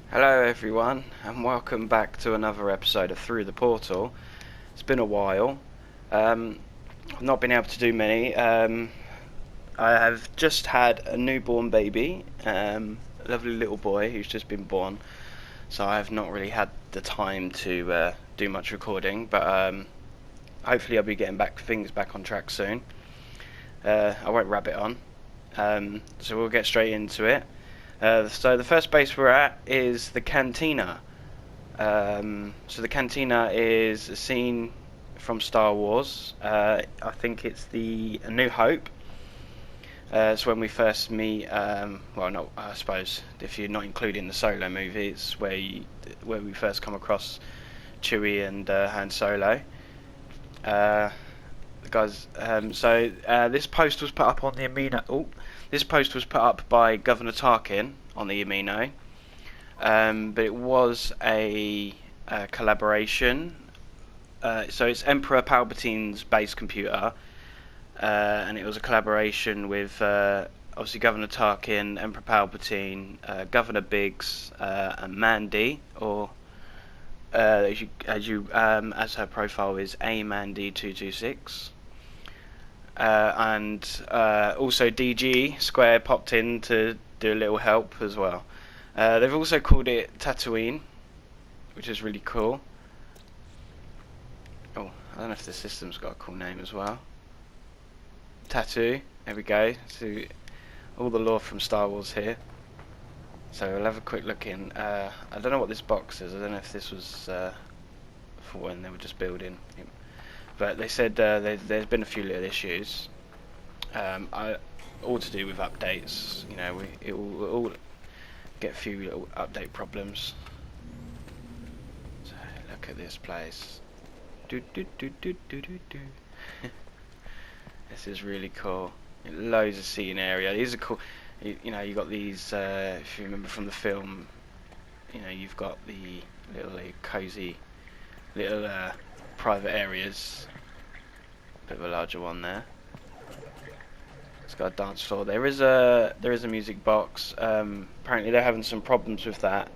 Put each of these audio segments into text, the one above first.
Hello everyone, and welcome back to another episode of Through the Portal. It's been a while. I've not been able to do many. I have just had a newborn baby, a lovely little boy who's just been born, so I have not really had the time to do much recording, but hopefully I'll be getting things back on track soon. I won't rabbit on, so we'll get straight into it. So the first base we're at is the Cantina. So the Cantina is a scene from Star Wars. I think it's the A New Hope. It's when we first meet. Well, no, I suppose if you're not including the Solo movie, it's where we first come across Chewie and Han Solo. The guys. This post was put up on the Amino. This post was put up by Governor Tarkin on the Amino, but it was a collaboration. So it's Emperor Palpatine's base computer, and it was a collaboration with obviously Governor Tarkin, Emperor Palpatine, Governor Biggs, and Mandy, or as her profile is A-Mandy226. And also DG Square popped in to do a little help as well. They've also called it Tatooine, which is really cool. Oh, I don't know if the system's got a cool name as well. Tattoo, there we go. So all the lore from Star Wars here. So we'll have a quick look in. I don't know what this box is. I don't know if this was for when they were just building. But they said there's been a few little issues, all to do with updates. You know, it will all get a few little update problems. So look at this place. This is really cool. Loads of seating area. These are cool. You know, you got these. If you remember from the film, you know, you've got the little cozy little private areas. Bit of a larger one there. It's got a dance floor. There is a music box. Apparently they're having some problems with that.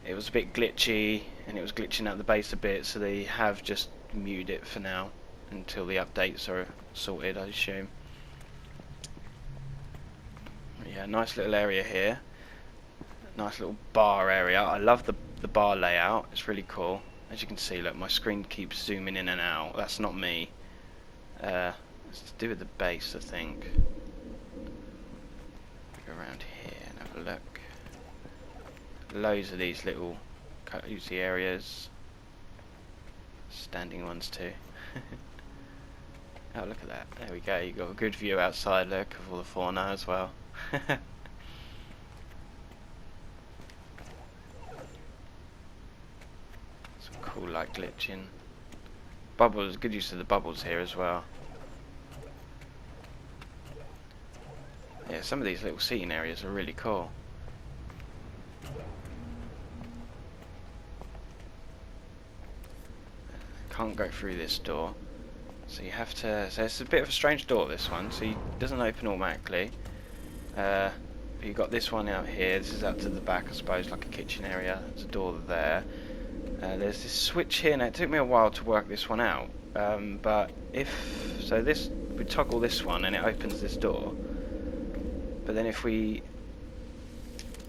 It was a bit glitchy, and it was glitching out the base a bit, so they have just muted it for now until the updates are sorted, I assume. Yeah, nice little area here. Nice little bar area. I love the bar layout. It's really cool. As you can see, look, my screen keeps zooming in and out. That's not me. It's to do with the base, I think. Go around here and have a look. Loads of these little cozy areas. Standing ones too. Oh, look at that. There we go. You got a good view outside, look, of all the fauna as well. Cool, like glitching. Bubbles, good use of the bubbles here as well. Yeah, some of these little seating areas are really cool. Can't go through this door, so you have to. So it's a bit of a strange door, this one. So it doesn't open automatically. But you've got this one out here. This is out to the back, I suppose, like a kitchen area. There's a door there. There's this switch here. Now it took me a while to work this one out, but we toggle this one and it opens this door, but then if we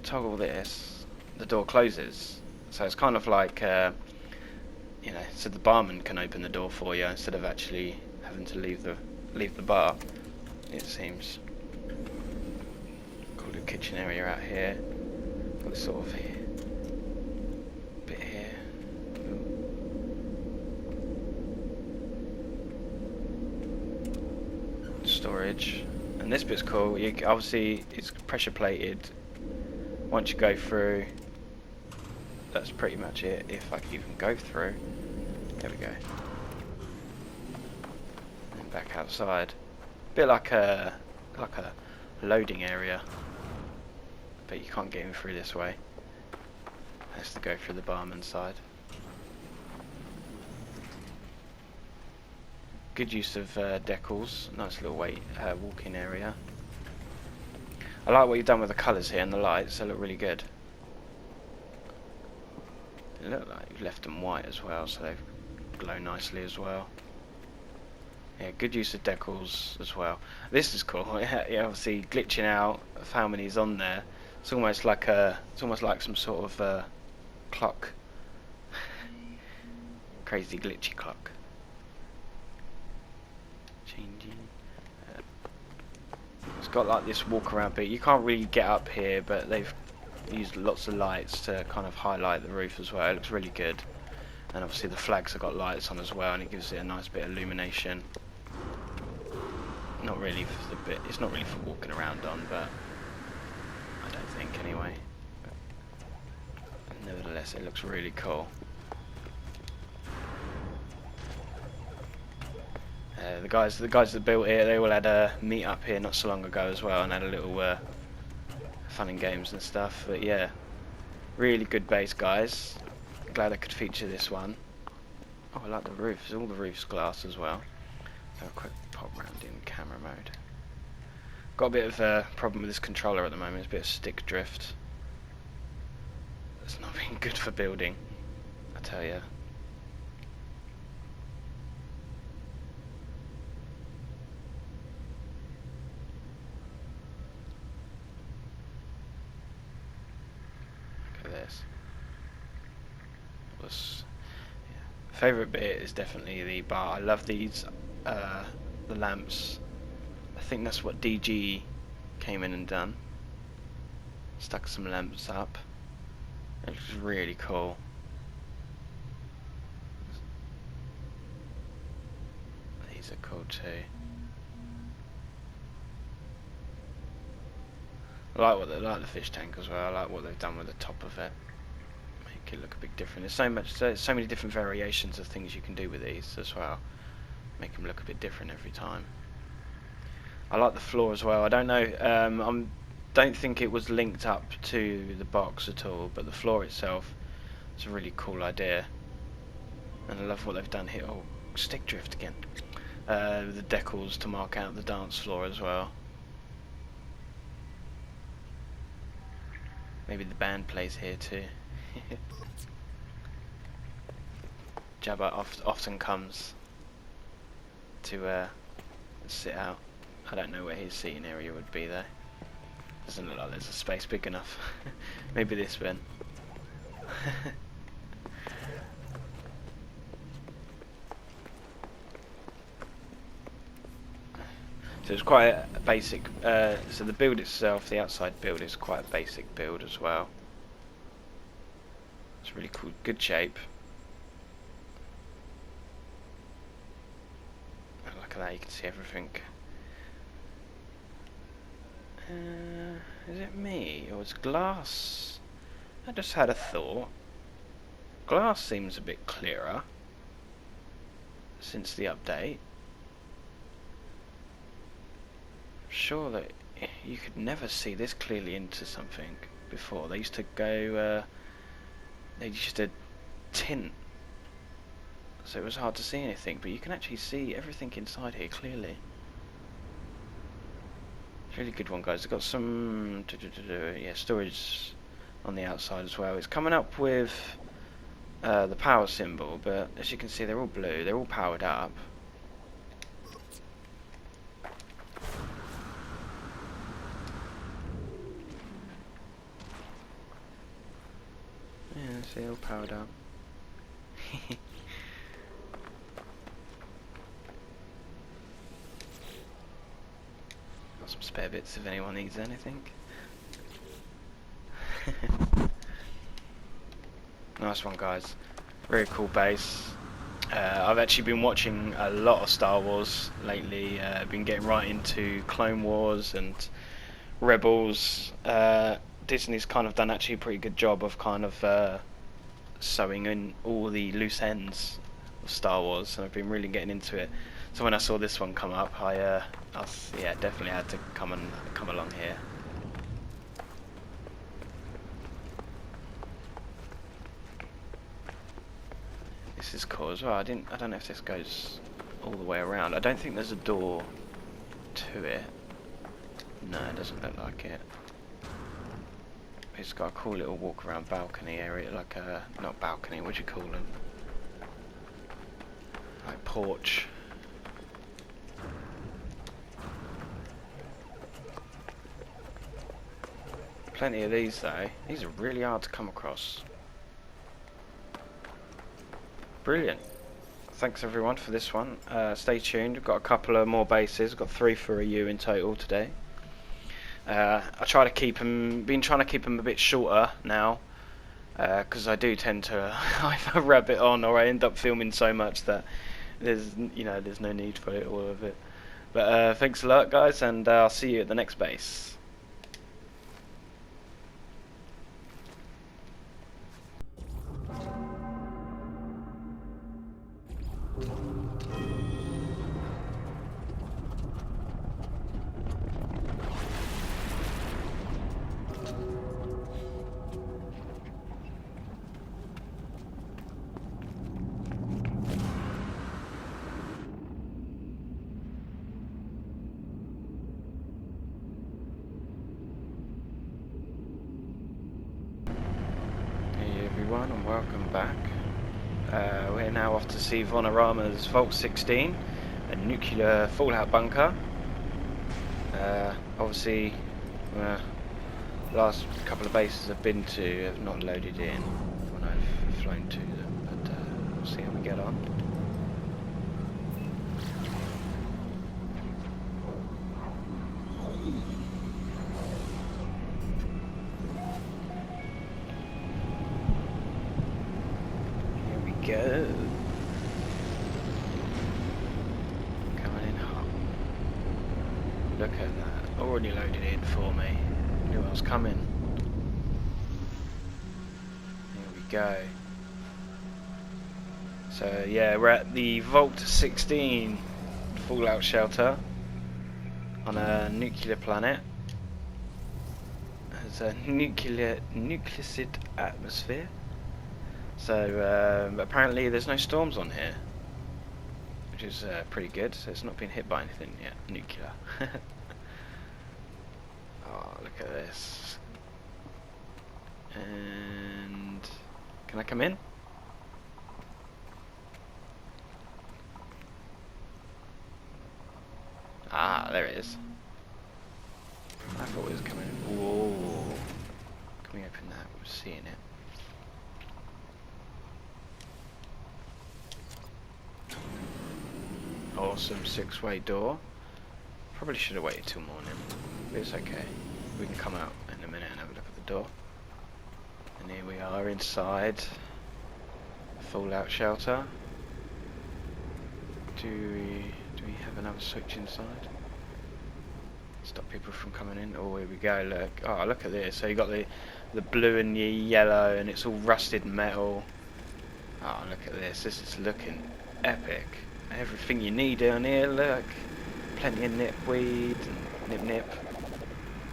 toggle this, the door closes. So it's kind of like you know, so the barman can open the door for you instead of actually having to leave the bar, it seems. Cool little kitchen area out here. Got this sort of bit here. Storage, and this bit's cool. Obviously it's pressure plated. Once you go through, that's pretty much it. If I can even go through, there we go. And back outside, bit like a loading area, but you can't get in through this way. It has to go through the barman's side. Good use of decals. Nice little walk-in area. I like what you've done with the colours here and the lights. They look really good. It looked like you've left them white as well, so they glow nicely as well. Yeah, good use of decals as well. This is cool. Yeah, obviously glitching out of how many's on there. It's almost like some sort of clock. Crazy glitchy clock. Changing. It's got like this walk around bit. You can't really get up here, but they've used lots of lights to kind of highlight the roof as well. It looks really good. And obviously the flags have got lights on as well, and it gives it a nice bit of illumination. Not really for the bit. It's not really for walking around on, but I don't think anyway. But nevertheless, it looks really cool. The guys that built it, they all had a meet up here not so long ago as well, and had a little fun and games and stuff. But yeah, really good base, guys. Glad I could feature this one. Oh, I like the roofs. All the roof's glass as well. So a quick pop round in camera mode. Got a bit of a problem with this controller at the moment. It's a bit of stick drift. It's not been good for building, I tell you. This was favourite bit is definitely the bar. I love these the lamps. I think that's what DG came in and done. Stuck some lamps up. It looks really cool. These are cool too. I like the fish tank as well. I like what they've done with the top of it. Make it look a bit different. There's so many different variations of things you can do with these as well. Make them look a bit different every time. I like the floor as well. I don't know. Don't think it was linked up to the box at all, but the floor itself is a really cool idea. And I love what they've done here. Oh, stick drift again. The decals to mark out the dance floor as well. Maybe the band plays here too. Jabba often comes to sit out. I don't know where his seating area would be though. Doesn't look like there's a space big enough. Maybe this bin. So it's quite a basic, so the build itself, the outside build is quite a basic build as well. It's really cool, good shape. And look at that, you can see everything. Is it me, or is glass? I just had a thought. Glass seems a bit clearer since the update. Sure that you could never see this clearly into something before. They used to go, they used to tint, so it was hard to see anything, but you can actually see everything inside here clearly. It's a really good one, guys. It's got some yeah, storage on the outside as well. It's coming up with the power symbol, but as you can see they're all blue, they're all powered up. Yeah, see, all powered up. Got some spare bits if anyone needs anything. Nice one, guys. Very cool base. I've actually been watching a lot of Star Wars lately. Been getting right into Clone Wars and Rebels. Disney's kind of done actually a pretty good job of kind of sewing in all the loose ends of Star Wars, and I've been really getting into it. So when I saw this one come up, I yeah, definitely had to come along here. This is cool as well. I don't know if this goes all the way around. I don't think there's a door to it. No, it doesn't look like it. It's got a cool little walk around balcony area, like a, not balcony, what do you call them? Like porch. Plenty of these though. These are really hard to come across. Brilliant. Thanks everyone for this one. Stay tuned. We've got a couple of more bases. We've got 3 for a U in total today. I try to keep them. Been trying to keep them a bit shorter now, because I do tend to either rabbit on or I end up filming so much that there's no need for it, all of it. But thanks a lot, guys, and I'll see you at the next base. And welcome back. We're now off to see Vaughanarama's Vault 16, a nuclear fallout bunker. Obviously, last couple of bases I've been to have not loaded in when I've flown to them, but we'll see how we get on. Go. Coming in hot. Look at that. Already loaded in for me. Knew I was coming. Here we go. So yeah, we're at the Vault 16 fallout shelter on a nuclear planet. There's a nuclear atmosphere. So apparently there's no storms on here, which is pretty good. So it's not been hit by anything yet. Nuclear. Oh, look at this. And can I come in? Ah, there it is. I thought it was coming in. Whoa. Can we open that? We're seeing it. Awesome 6-way door. Probably should have waited till morning, but it's okay. We can come out in a minute and have a look at the door. And here we are inside the fallout shelter. Do we have another switch inside? Stop people from coming in. Oh, here we go. Look. Oh, look at this. So you got the blue and the yellow, and it's all rusted metal. Oh, look at this. This is looking epic. Everything you need down here, look. Plenty of nipweed and nip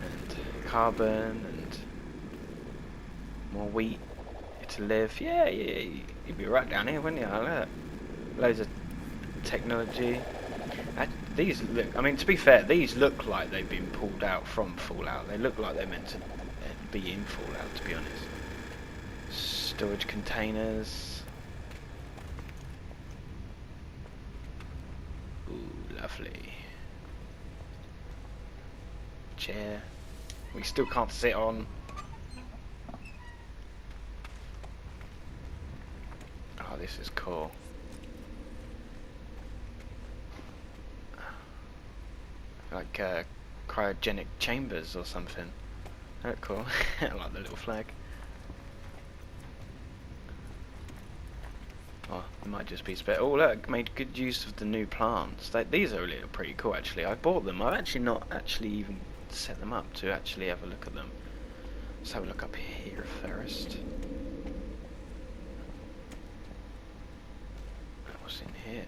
and carbon and more wheat to live. Yeah, you'd be right down here, wouldn't you? Look. Loads of technology. These look, I mean, to be fair, these look like they've been pulled out from Fallout. They look like they're meant to be in Fallout, to be honest. Storage containers. Lovely. Chair. We still can't sit on. Oh, this is cool. Like cryogenic chambers or something. Oh, cool. I like the little flag. Oh, it might just be spare. Oh, look, made good use of the new plants. These are really pretty cool, actually. I bought them. I've actually not even set them up to actually have a look at them. Let's have a look up here first. What's in here?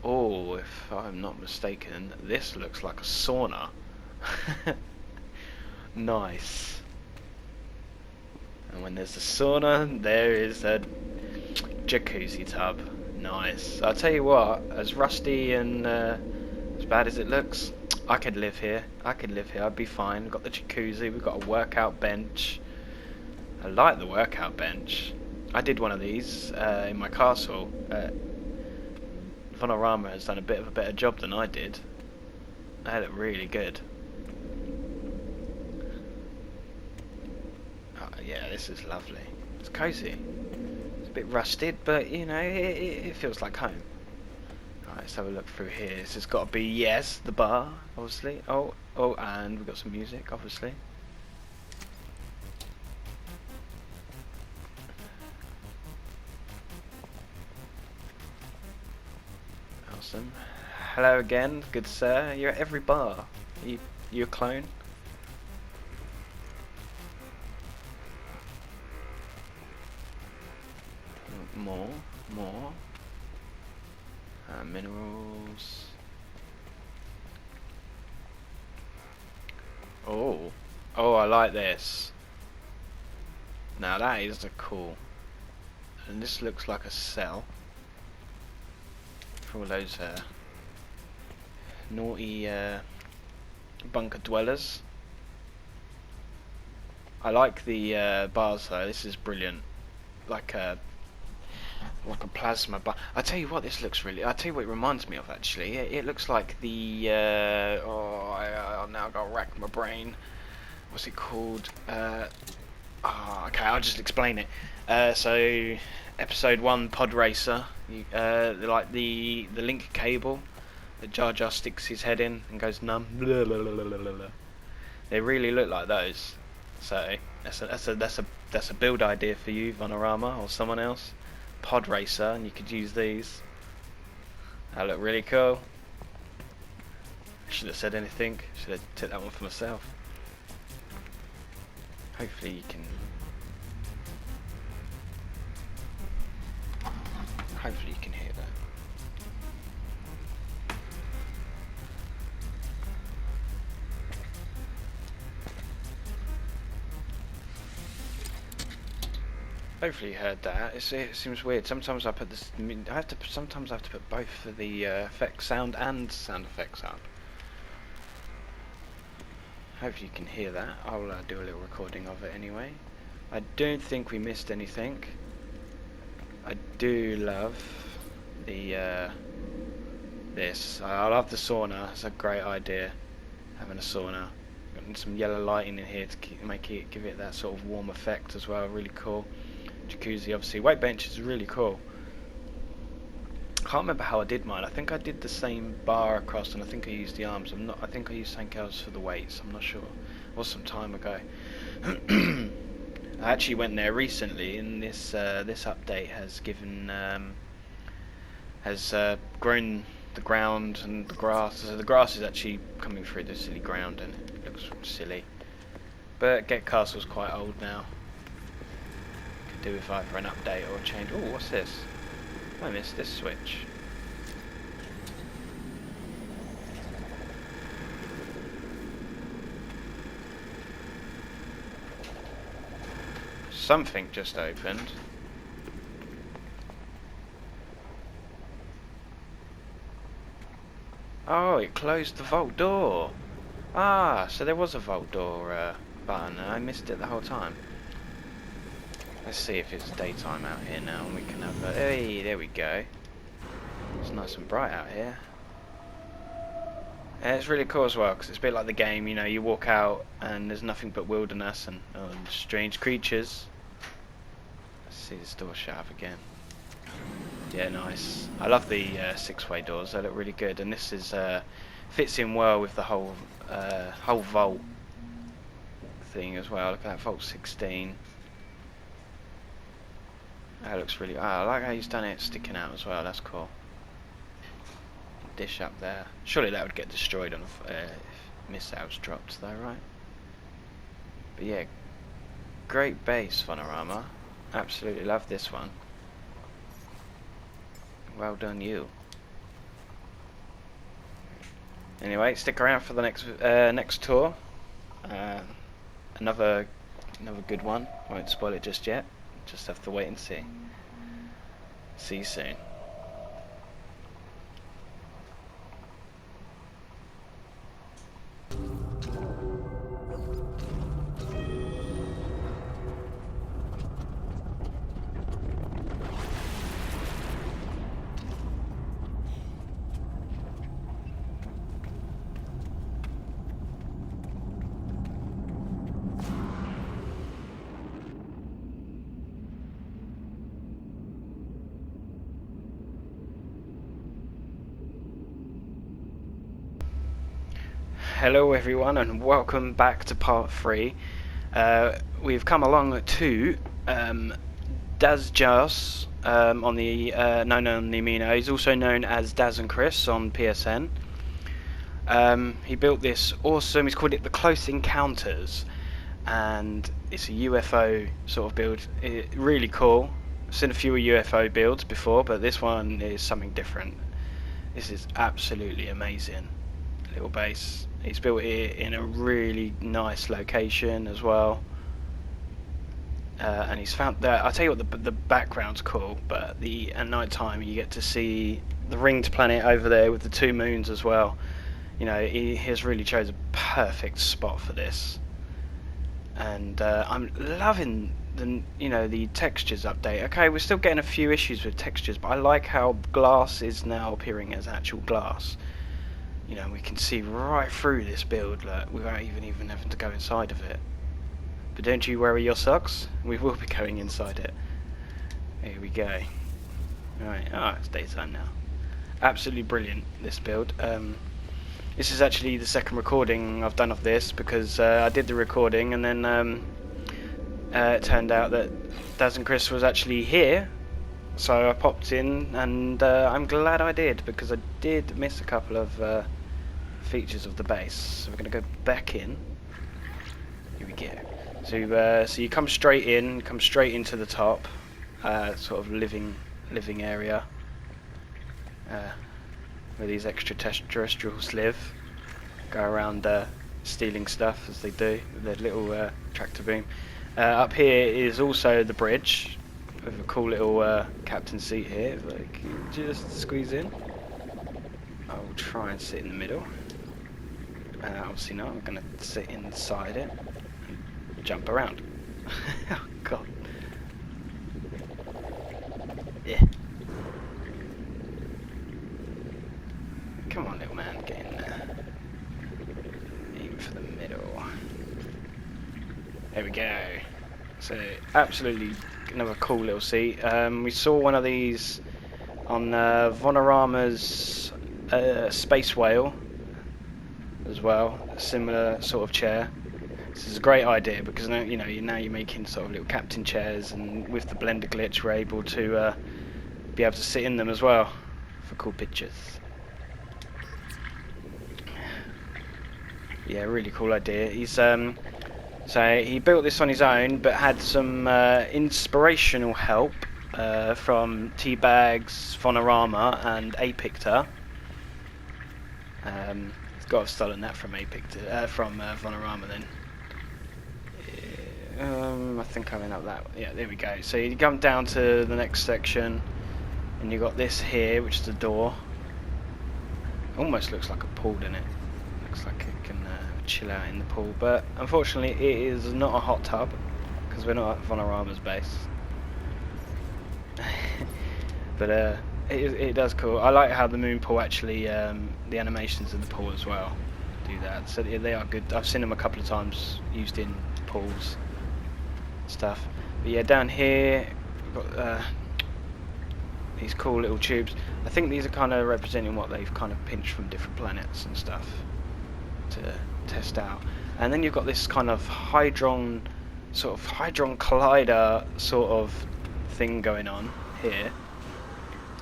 Oh, if I'm not mistaken, this looks like a sauna. Nice. And when there's a sauna, there is a jacuzzi tub. Nice. I'll tell you what, as rusty and as bad as it looks. I could live here. I could live here. I'd be fine. We've got the jacuzzi. We've got a workout bench. I like the workout bench. I did one of these in my castle. Vaughanarama has done a bit of a better job than I did. I had it really good. Oh, yeah, this is lovely. It's cozy. It's a bit rusted, but you know, it feels like home. Alright, let's have a look through here. This has got to be, yes, the bar, obviously. Oh, and we've got some music, obviously. Awesome. Hello again, good sir. You're at every bar. You a clone? More. Minerals. Oh, I like this. Now that is cool. And this looks like a cell for all those naughty bunker dwellers. I like the bars though. This is brilliant. Like a plasma bar. I tell you what, this looks really. I tell you what, it reminds me of actually. It looks like the. I now got to rack my brain. What's it called? Okay, I'll just explain it. So, episode 1, Pod Racer. Like the link cable that DazJos sticks his head in and goes numb. Blah, blah, blah, blah, blah. They really look like those. So that's a build idea for you, Vaughanarama, or someone else. Pod Racer, and you could use these. That look really cool. I should have said anything. Should have took that one for myself. Hopefully you can. Hopefully you can hear that. Hopefully you heard that. It seems weird. Sometimes I put this. Sometimes I have to put both for the effect sound and sound effects up. Hopefully you can hear that. I'll do a little recording of it anyway. I don't think we missed anything. I do love the this. I love the sauna. It's a great idea, having a sauna. Got some yellow lighting in here to give it that sort of warm effect as well. Really cool. Jacuzzi, obviously. Weight bench is really cool. Can't remember how I did mine. I think I did the same bar across, and I think I used the arms. I think I used something else for the weights. I'm not sure. It was some time ago. I actually went there recently, and this update has given grown the ground and the grass. So the grass is actually coming through the silly ground, and it looks silly. But Get Castle's quite old now. Could do with either an update or a change. Oh, what's this? I missed this switch. Something just opened. Oh, it closed the vault door. Ah, so there was a vault door button and I missed it the whole time. Let's see if it's daytime out here now and we can have a... Hey, there we go. It's nice and bright out here. And it's really cool as well because it's a bit like the game, you know, you walk out and there's nothing but wilderness and strange creatures. Let's see this door shut up again. Yeah, nice. I love the 6-way doors, they look really good, and this is fits in well with the whole vault thing as well. Look at that, vault 16. That looks really... I like how he's done it sticking out as well, that's cool. Dish up there. Surely that would get destroyed on if missiles dropped though, right? But yeah, great base, Vaughanarama. Absolutely love this one. Well done, you. Anyway, stick around for the next tour. Another good one. Won't spoil it just yet. Just have to wait and see. See you soon. Hello everyone and welcome back to part 3. We've come along to DazJos on the known on the Amino. He's also known as Daz and Chris on PSN. He built this awesome, he's called it the Close Encounters, and it's a UFO sort of build. Really cool. I've seen a few UFO builds before, but this one is something different. This is absolutely amazing. Little base. He's built it in a really nice location as well, and he's found that. I'll tell you what, the background's cool, but at night time you get to see the ringed planet over there with the 2 moons as well. You know, he has really chose a perfect spot for this, and I'm loving the textures update. Okay, we're still getting a few issues with textures, but I like how glass is now appearing as actual glass. You know, we can see right through this build, like, without even having to go inside of it. But don't you worry your socks, we will be going inside it. Here we go. Alright, it's daytime now. Absolutely brilliant, this build. This is actually the second recording I've done of this, because I did the recording and then it turned out that Daz and Chris was actually here. So I popped in, and I'm glad I did, because I did miss a couple of features of the base. So we're going to go back in. Here we go. So you come straight into the top, sort of living area, where these extraterrestrials live. Go around stealing stuff as they do with their little tractor beam. Up here is also the bridge, with a cool little captain seat here. If I can just squeeze in, I will try and sit in the middle. Obviously not, I'm going to sit inside it and jump around. Oh god. Yeah. Come on little man, get in there. Aim for the middle. There we go. So absolutely another cool little seat. We saw one of these on Vaughanarama's Space Whale as well, a similar sort of chair. This is a great idea, because now you're making sort of little captain chairs, and with the blender glitch we're able to be able to sit in them as well for cool pictures. Yeah, really cool idea. He's so he built this on his own, but had some inspirational help from T-Bags, Vaughanarama, and Apictor. Got to have stolen that from Vaughanarama then. I think I went up that. Yeah, there we go. So you come down to the next section, and you got this here, which is the door. Almost looks like a pool, doesn't it? Looks like it can chill out in the pool, but unfortunately it is not a hot tub, because we're not at Vaughanarama's base. But it does cool. I like how the moon pool actually, the animations of the pool as well do that. So they are good. I've seen them a couple of times used in pools stuff. But yeah, down here we've got these cool little tubes. I think these are kind of representing what they've kind of pinched from different planets and stuff to test out. And then you've got this kind of hadron collider sort of thing going on here.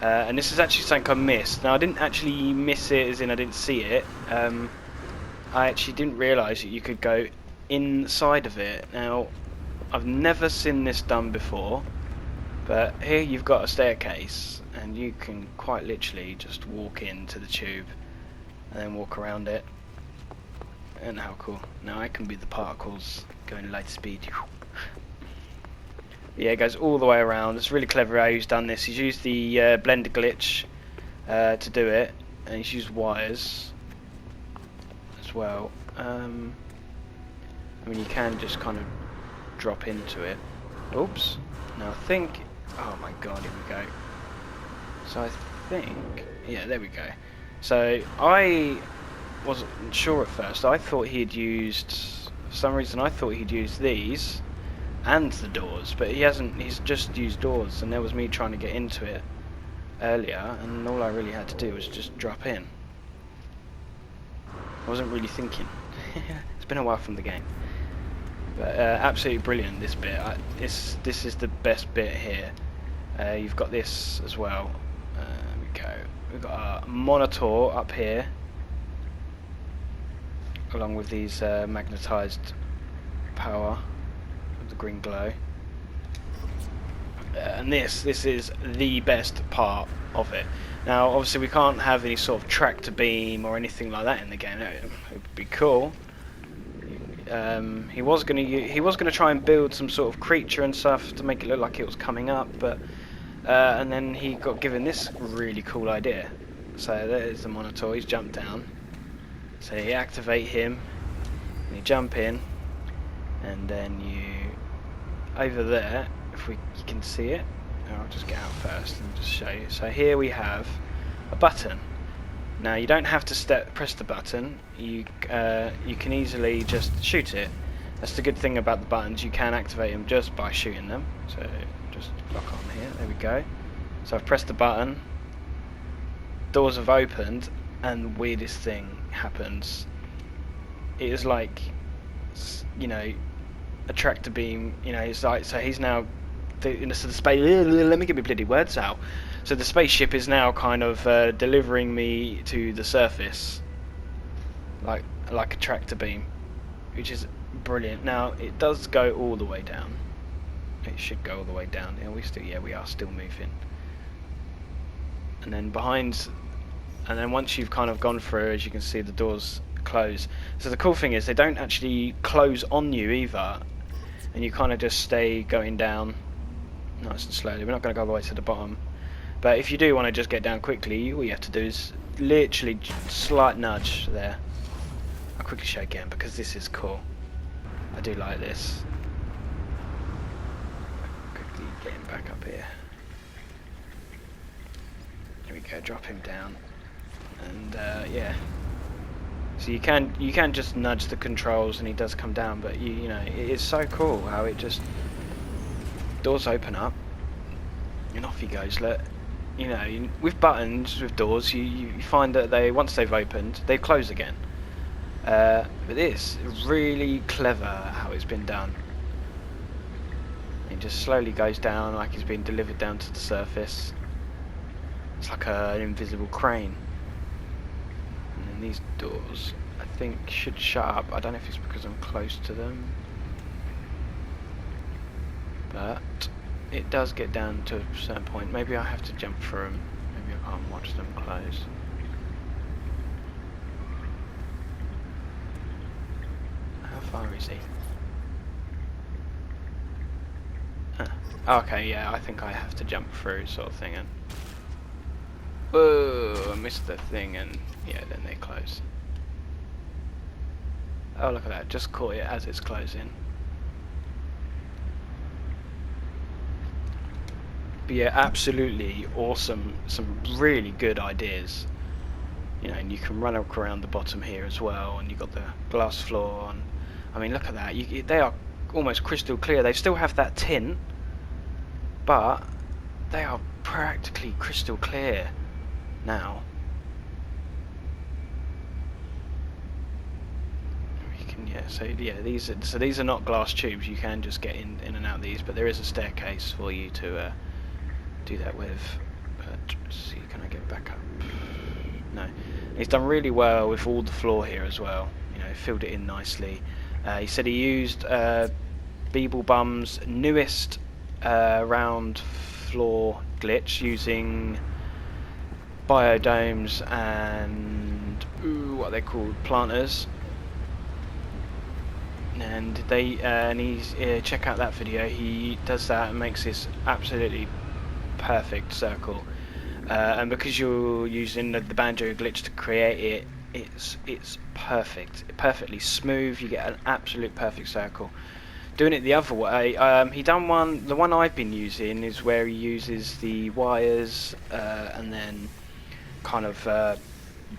And this is actually something I missed. Now I didn't actually miss it as in I didn't see it. I actually didn't realise that you could go inside of it. Now I've never seen this done before, but here you've got a staircase, and you can quite literally just walk into the tube and then walk around it. And how cool. Now I can be the particles going light speed. Yeah, it goes all the way around. It's really clever how he's done this. He's used the blender glitch to do it, and he's used wires as well. I mean, you can just kind of drop into it. Oops. Now I think... Oh my god, here we go. So I think... Yeah, there we go. So I wasn't sure at first. I thought he'd used... For some reason I thought he'd used these and the doors, but he hasn't. He's just used doors, and there was me trying to get into it earlier, and all I really had to do was just drop in. I wasn't really thinking. It's been a while from the game. But absolutely brilliant, this bit. This is the best bit here. You've got this as well. There we go. We've got a monitor up here, along with these magnetised power of the green glow. And this is the best part of it. Now, obviously, we can't have any sort of tractor beam or anything like that in the game. It would be cool. He was gonna try and build some sort of creature and stuff to make it look like it was coming up, but and then he got given this really cool idea. So there's the monitor. He's jumped down. So you activate him, and you jump in, and then you over there. If you can see it, I'll just get out first and just show you. So here we have a button. Now you don't have to press the button. You can easily just shoot it. That's the good thing about the buttons. You can activate them just by shooting them. So just lock on here. There we go. So I've pressed the button. Doors have opened, and the weirdest thing happens. It is like, you know, a tractor beam. You know, it's like, so he's now the space. Let me get my bloody words out. So the spaceship is now kind of delivering me to the surface, like a tractor beam, which is brilliant. Now it does go all the way down. It should go all the way down. Yeah, we are still moving. And then once you've kind of gone through, as you can see, the doors close. So the cool thing is they don't actually close on you either, and you kind of just stay going down nice and slowly. We're not going to go all the way to the bottom. But if you do want to just get down quickly, all you have to do is literally slight nudge there. I'll quickly show again because this is cool. I do like this. Quickly getting back up here. There we go. Drop him down, and yeah. So you can just nudge the controls and he does come down, but you know it is so cool how it just doors open up and off he goes. Look. You know, with buttons, with doors, you find that once they've opened, they close again. But this is really clever how it's been done. It just slowly goes down like it's been delivered down to the surface. It's like an invisible crane. And then these doors, I think, should shut up. I don't know if it's because I'm close to them. But it does get down to a certain point. Maybe I have to jump through them. Maybe I can't watch them close. How far is he? Okay, yeah, I think I have to jump through, sort of thing. And whoa, I missed the thing, and yeah, then they close. Oh, look at that! Just caught it as it's closing. But yeah, absolutely awesome. Some really good ideas. You know, and you can run around the bottom here as well, and you've got the glass floor. And I mean, look at that. They are almost crystal clear. They still have that tint, but they are practically crystal clear now. These are not glass tubes. You can just get in and out of these, but there is a staircase for you to do that with. But let's see, can I get back up? No. He's done really well with all the floor here as well. You know, filled it in nicely. He said he used Beeblebum's newest round floor glitch using biodomes and what are they called, planters. And he's check out that video. He does that and makes this absolutely perfect circle. And because you're using the banjo glitch to create it, it's perfect, perfectly smooth. You get an absolute perfect circle. Doing it the other way, he done one. The one I've been using is where he uses the wires and then kind of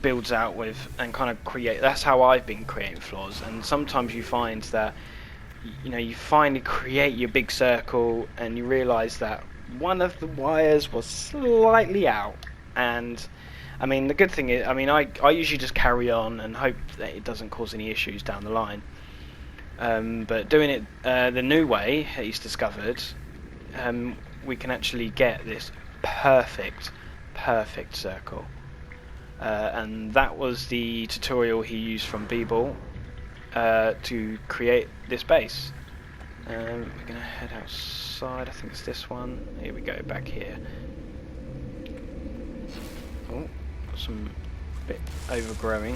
builds out with and kind of create. That's how I've been creating floors. And sometimes you find that you finally create your big circle and you realise that one of the wires was slightly out, and I mean, the good thing is, I mean, I usually just carry on and hope that it doesn't cause any issues down the line. But doing it the new way that he's discovered, we can actually get this perfect circle. And that was the tutorial he used from Beeble to create this base. We're going to head outside. I think it's this one. Here we go, back here. Oh, got some bit overgrowing.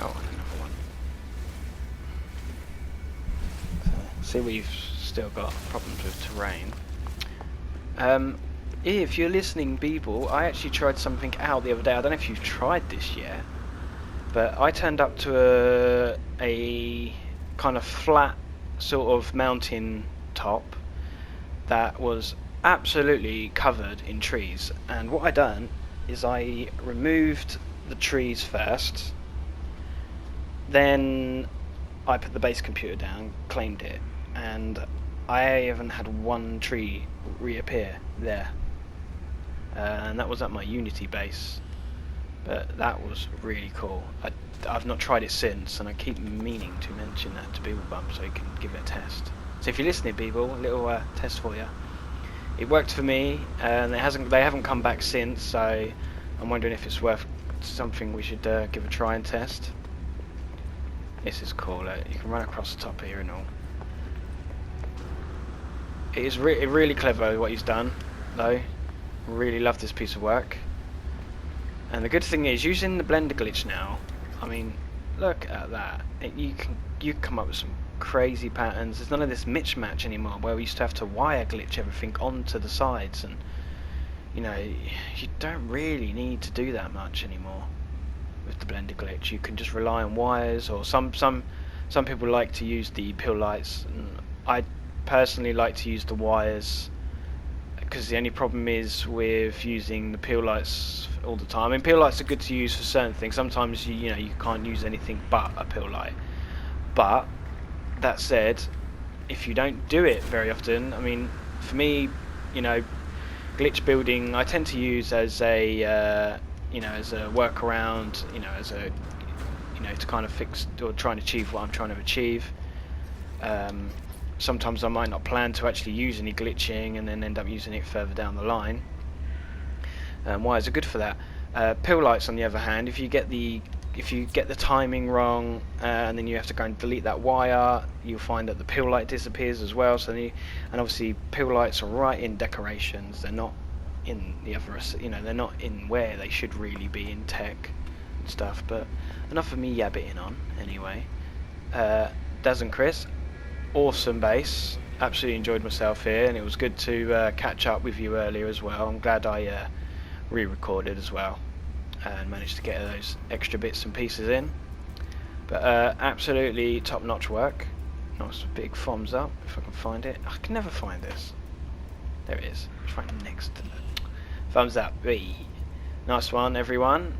Oh, and another one. So, see, we've still got problems with terrain. If you're listening, Beeble, I actually tried something out the other day. I don't know if you've tried this yet, but I turned up to a kind of flat sort of mountain top that was absolutely covered in trees. And what I done is I removed the trees first, then I put the base computer down, claimed it, and I haven't had one tree reappear there. And that was at my Unity base, but that was really cool. I've not tried it since, and I keep meaning to mention that to Beeblebump so he can give it a test. So if you're listening, Beeble, a little test for you. It worked for me, and they haven't come back since, so I'm wondering if it's worth something we should give a try and test. This is cool. You can run across the top here and all. It is really clever what he's done, though. Really love this piece of work. And the good thing is, using the blender glitch now, I mean, look at that. You can come up with some crazy patterns. There's none of this mismatch anymore, where we used to have to wire glitch everything onto the sides, and you know, you don't really need to do that much anymore with the blender glitch. You can just rely on wires, or some people like to use the pill lights, and I personally like to use the wires, because the only problem is with using the peel lights all the time. I mean, peel lights are good to use for certain things. Sometimes you know you can't use anything but a peel light. But that said, if you don't do it very often, I mean, for me, you know, glitch building I tend to use as a you know, as a workaround, you know, as a, you know, to kind of fix or try and achieve what I'm trying to achieve. Sometimes I might not plan to actually use any glitching and then end up using it further down the line. Wires are good for that. Pill lights, on the other hand, if you get the timing wrong, and then you have to go and delete that wire, you'll find that the pill light disappears as well. So and obviously pill lights are right in decorations. They're not in the other, you know, they're not in where they should really be in tech and stuff. But enough of me yabbiting on. Anyway, Daz and Chris, awesome base. Absolutely enjoyed myself here, and it was good to catch up with you earlier as well. I'm glad I re-recorded as well and managed to get those extra bits and pieces in. But absolutely top-notch work. Nice big thumbs up if I can find it. I can never find this. There it is. It's right next to the thumbs up. Whee. Nice one, everyone.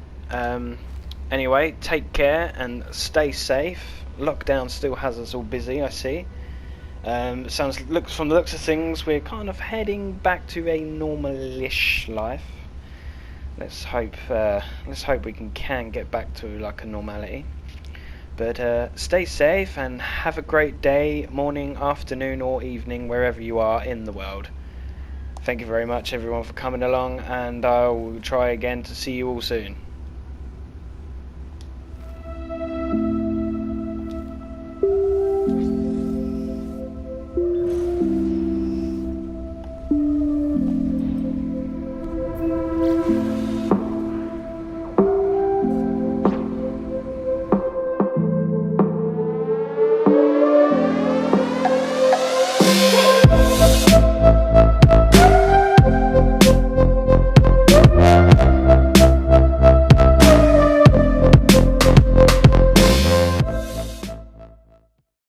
Anyway, take care and stay safe. Lockdown still has us all busy, I see. From the looks of things, we're kind of heading back to a normal-ish life. Let's hope we can get back to like a normality. But stay safe and have a great day, morning, afternoon, or evening, wherever you are in the world. Thank you very much, everyone, for coming along, and I will try again to see you all soon.